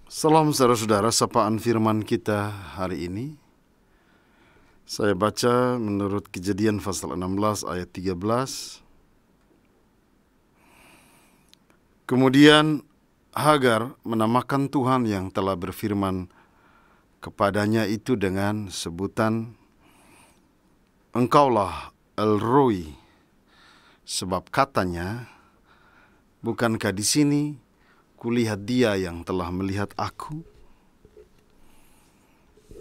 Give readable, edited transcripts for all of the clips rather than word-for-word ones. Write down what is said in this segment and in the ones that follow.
Salam saudara-saudara, sapaan firman kita hari ini. Saya baca menurut Kejadian pasal 16 ayat 13. Kemudian Hagar menamakan Tuhan yang telah berfirman kepadanya itu dengan sebutan Engkaulah El-Roi, sebab katanya, bukankah di sini kulihat dia yang telah melihat aku?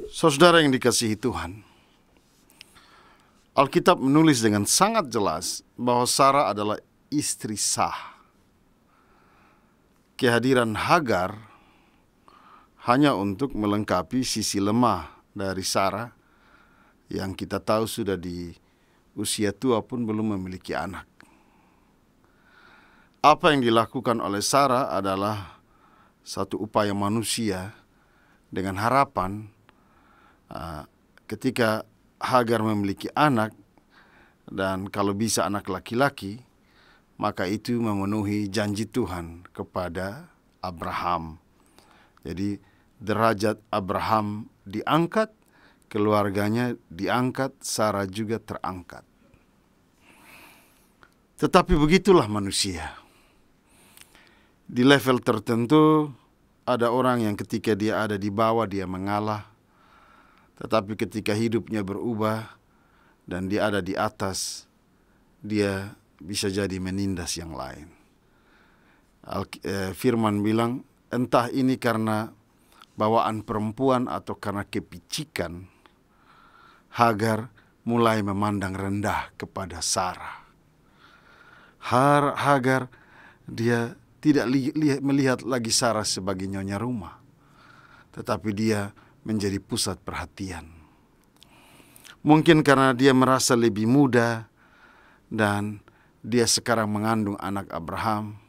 Saudara yang dikasihi Tuhan, Alkitab menulis dengan sangat jelas bahwa Sarah adalah istri sah. Kehadiran Hagar hanya untuk melengkapi sisi lemah dari Sarah yang kita tahu sudah di usia tua pun belum memiliki anak. Apa yang dilakukan oleh Sarah adalah satu upaya manusia dengan harapan ketika Hagar memiliki anak, dan kalau bisa anak laki-laki, maka itu memenuhi janji Tuhan kepada Abraham. Jadi derajat Abraham diangkat, keluarganya diangkat, Sarah juga terangkat. Tetapi begitulah manusia. Di level tertentu ada orang yang ketika dia ada di bawah dia mengalah, tetapi ketika hidupnya berubah dan dia ada di atas, dia bisa jadi menindas yang lain. Firman bilang, entah ini karena bawaan perempuan atau karena kepicikan, Hagar mulai memandang rendah kepada Sarah. Hagar dia tidak melihat lagi Sarah sebagai nyonya rumah, tetapi dia menjadi pusat perhatian. Mungkin karena dia merasa lebih muda dan dia sekarang mengandung anak Abraham,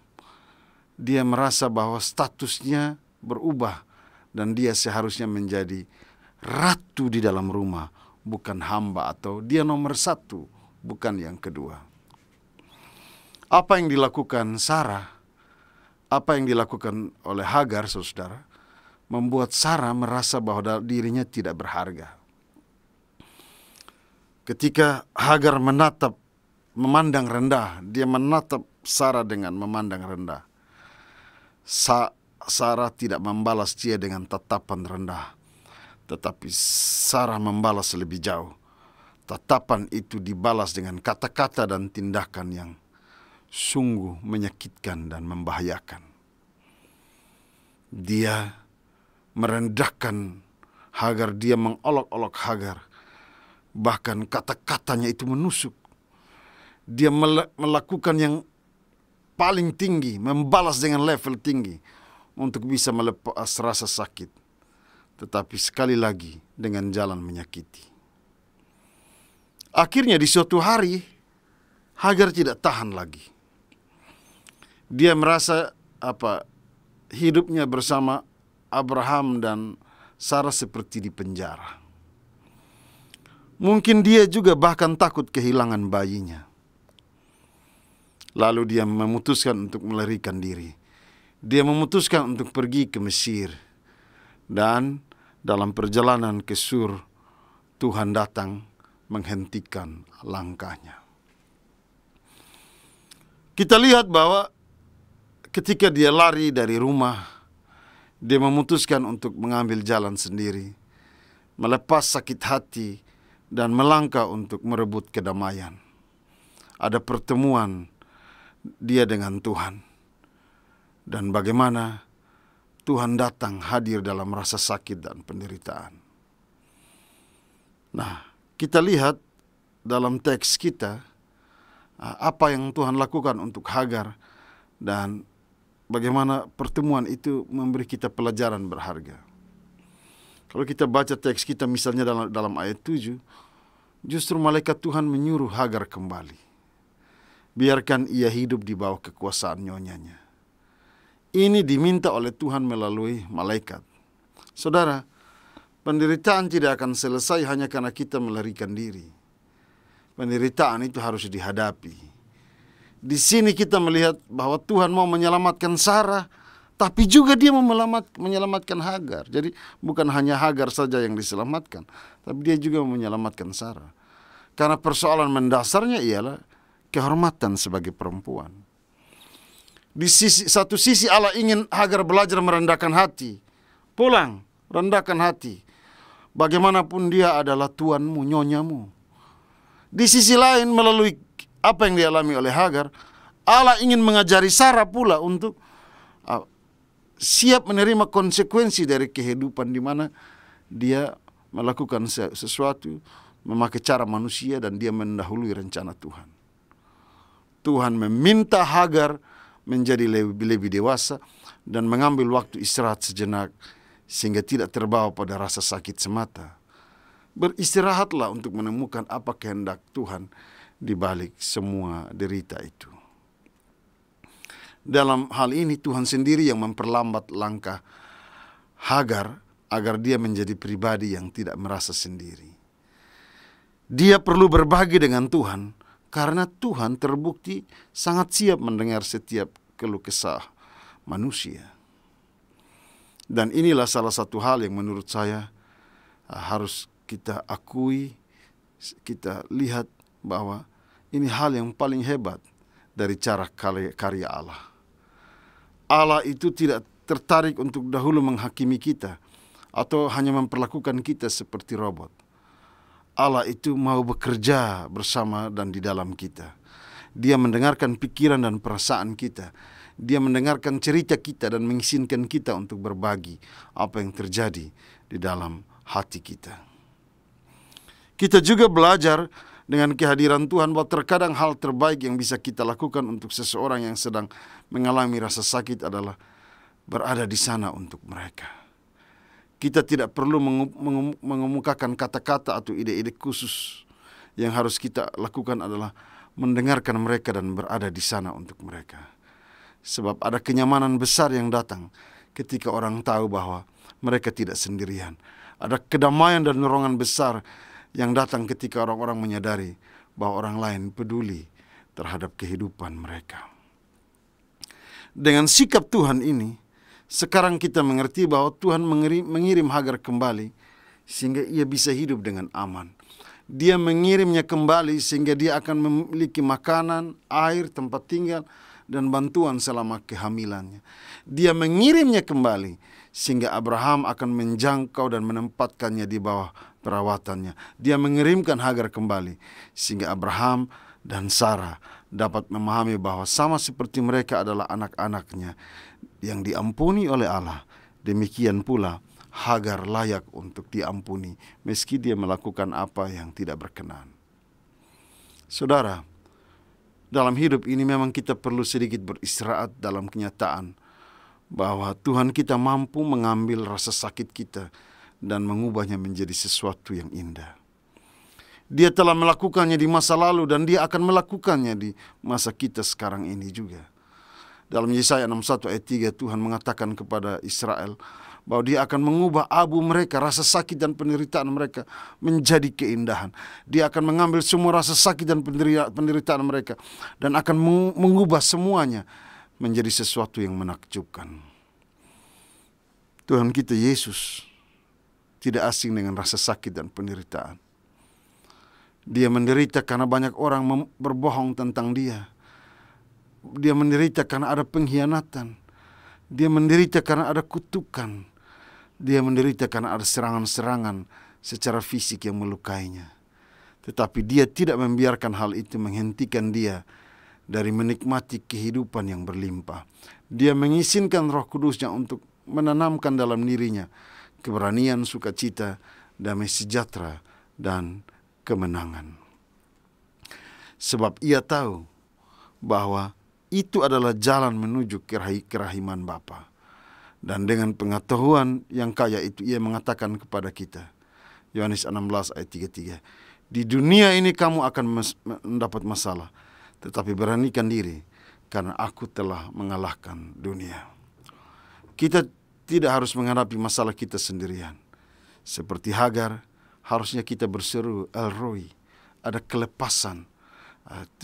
dia merasa bahwa statusnya berubah dan dia seharusnya menjadi ratu di dalam rumah, bukan hamba, atau dia nomor satu, bukan yang kedua. Apa yang dilakukan Sarah, apa yang dilakukan oleh Hagar, saudara, membuat Sarah merasa bahwa dirinya tidak berharga. Ketika Hagar memandang rendah, dia menatap Sarah dengan memandang rendah. Sarah tidak membalas dia dengan tatapan rendah, tetapi Sarah membalas lebih jauh. Tatapan itu dibalas dengan kata-kata dan tindakan yang sungguh menyakitkan dan membahayakan. Dia merendahkan Hagar, dia mengolok-olok Hagar. Bahkan kata-katanya itu menusuk. Dia melakukan yang paling tinggi, membalas dengan level tinggi untuk bisa melepas rasa sakit. Tetapi sekali lagi dengan jalan menyakiti. Akhirnya di suatu hari Hagar tidak tahan lagi. Dia merasa hidupnya bersama Abraham dan Sarah seperti di penjara. Mungkin dia juga bahkan takut kehilangan bayinya. Lalu dia memutuskan untuk melarikan diri. Dia memutuskan untuk pergi ke Mesir. Dan dalam perjalanan ke Sur, Tuhan datang menghentikan langkahnya. Kita lihat bahwa ketika dia lari dari rumah, dia memutuskan untuk mengambil jalan sendiri, melepas sakit hati, dan melangkah untuk merebut kedamaian. Ada pertemuan dia dengan Tuhan. Dan bagaimana Tuhan datang hadir dalam rasa sakit dan penderitaan. Nah, kita lihat dalam teks kita apa yang Tuhan lakukan untuk Hagar dan bagaimana pertemuan itu memberi kita pelajaran berharga. Kalau kita baca teks kita misalnya dalam ayat 7, justru malaikat Tuhan menyuruh Hagar kembali. Biarkan ia hidup di bawah kekuasaan nyonyanya. Ini diminta oleh Tuhan melalui malaikat. Saudara, penderitaan tidak akan selesai hanya karena kita melarikan diri. Penderitaan itu harus dihadapi. Di sini kita melihat bahwa Tuhan mau menyelamatkan Sarah, tapi juga dia menyelamatkan Hagar. Jadi bukan hanya Hagar saja yang diselamatkan, tapi dia juga menyelamatkan Sarah. Karena persoalan mendasarnya ialah kehormatan sebagai perempuan. Di satu sisi Allah ingin Hagar belajar merendahkan hati. Pulang, rendahkan hati. Bagaimanapun dia adalah tuanmu, nyonyamu. Di sisi lain, melalui apa yang dialami oleh Hagar, Allah ingin mengajari Sarah pula untuk siap menerima konsekuensi dari kehidupan di mana dia melakukan sesuatu, memakai cara manusia, dan dia mendahului rencana Tuhan. Tuhan meminta Hagar menjadi lebih dewasa dan mengambil waktu istirahat sejenak sehingga tidak terbawa pada rasa sakit semata. Beristirahatlah untuk menemukan apa kehendak Tuhan di balik semua derita itu. Dalam hal ini Tuhan sendiri yang memperlambat langkah Hagar agar dia menjadi pribadi yang tidak merasa sendiri. Dia perlu berbagi dengan Tuhan karena Tuhan terbukti sangat siap mendengar setiap keluh kesah manusia. Dan inilah salah satu hal yang menurut saya harus kita akui, kita lihat bahwa ini hal yang paling hebat dari cara karya Allah. Allah itu tidak tertarik untuk dahulu menghakimi kita atau hanya memperlakukan kita seperti robot. Allah itu mau bekerja bersama dan di dalam kita. Dia mendengarkan pikiran dan perasaan kita. Dia mendengarkan cerita kita dan mengizinkan kita untuk berbagi apa yang terjadi di dalam hati kita. Kita juga belajar dengan kehadiran Tuhan bahwa terkadang hal terbaik yang bisa kita lakukan untuk seseorang yang sedang mengalami rasa sakit adalah berada di sana untuk mereka. Kita tidak perlu mengemukakan kata-kata atau ide-ide khusus. Yang harus kita lakukan adalah mendengarkan mereka dan berada di sana untuk mereka. Sebab ada kenyamanan besar yang datang ketika orang tahu bahwa mereka tidak sendirian. Ada kedamaian dan dorongan besar yang datang ketika orang-orang menyadari bahwa orang lain peduli terhadap kehidupan mereka. Dengan sikap Tuhan ini, sekarang kita mengerti bahwa Tuhan mengirim Hagar kembali sehingga ia bisa hidup dengan aman. Dia mengirimnya kembali sehingga dia akan memiliki makanan, air, tempat tinggal, dan bantuan selama kehamilannya. Dia mengirimnya kembali sehingga Abraham akan menjangkau dan menempatkannya di bawah perawatannya. Dia mengirimkan Hagar kembali sehingga Abraham dan Sarah dapat memahami bahwa sama seperti mereka adalah anak-anaknya yang diampuni oleh Allah, demikian pula Hagar layak untuk diampuni meski dia melakukan apa yang tidak berkenan. Saudara, dalam hidup ini memang kita perlu sedikit beristirahat dalam kenyataan bahwa Tuhan kita mampu mengambil rasa sakit kita dan mengubahnya menjadi sesuatu yang indah. Dia telah melakukannya di masa lalu dan dia akan melakukannya di masa kita sekarang ini juga. Dalam Yesaya 61 ayat 3 Tuhan mengatakan kepada Israel bahwa dia akan mengubah abu mereka, rasa sakit dan penderitaan mereka menjadi keindahan. Dia akan mengambil semua rasa sakit dan penderitaan mereka dan akan mengubah semuanya menjadi sesuatu yang menakjubkan. Tuhan kita Yesus tidak asing dengan rasa sakit dan penderitaan. Dia menderita karena banyak orang berbohong tentang dia. Dia menderita karena ada pengkhianatan. Dia menderita karena ada kutukan. Dia menderita karena ada serangan-serangan secara fisik yang melukainya. Tetapi dia tidak membiarkan hal itu menghentikan dia dari menikmati kehidupan yang berlimpah. Dia mengizinkan Roh Kudusnya untuk menanamkan dalam dirinya keberanian, sukacita, damai sejahtera, dan kemenangan. Sebab ia tahu bahwa itu adalah jalan menuju kerahiman Bapa. Dan dengan pengetahuan yang kaya itu ia mengatakan kepada kita, Yohanes 16 ayat 33, di dunia ini kamu akan mendapat masalah, tetapi beranikan diri karena aku telah mengalahkan dunia. Kita tidak harus menghadapi masalah kita sendirian. Seperti Hagar, harusnya kita berseru El Roi, ada kelepasan,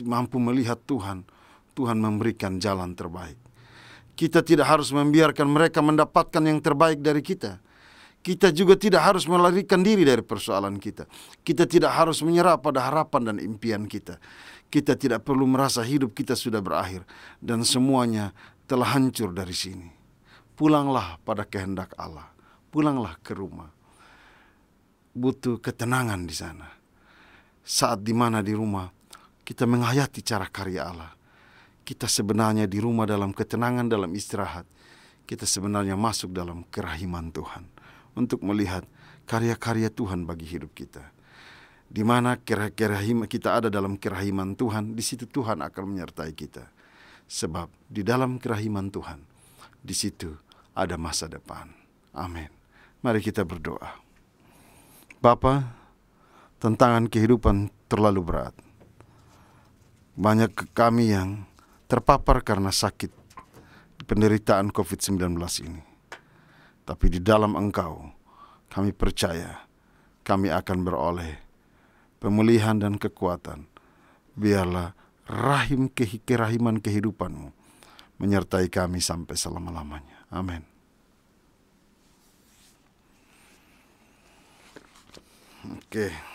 mampu melihat Tuhan, Tuhan memberikan jalan terbaik. Kita tidak harus membiarkan mereka mendapatkan yang terbaik dari kita. Kita juga tidak harus melarikan diri dari persoalan kita. Kita tidak harus menyerah pada harapan dan impian kita. Kita tidak perlu merasa hidup kita sudah berakhir dan semuanya telah hancur dari sini. Pulanglah pada kehendak Allah. Pulanglah ke rumah. Butuh ketenangan di sana. Saat dimana di rumah kita menghayati cara karya Allah. Kita sebenarnya di rumah dalam ketenangan, dalam istirahat. Kita sebenarnya masuk dalam kerahiman Tuhan untuk melihat karya-karya Tuhan bagi hidup kita. Di mana kita ada dalam kerahiman Tuhan, di situ Tuhan akan menyertai kita. Sebab di dalam kerahiman Tuhan, di situ ada masa depan. Amin. Mari kita berdoa. Bapa, tantangan kehidupan terlalu berat. Banyak kami yang terpapar karena sakit penderitaan COVID-19 ini. Tapi di dalam Engkau, kami percaya kami akan beroleh pemulihan dan kekuatan. Biarlah kerahiman kehidupan-Mu menyertai kami sampai selama-lamanya. Amin. Oke.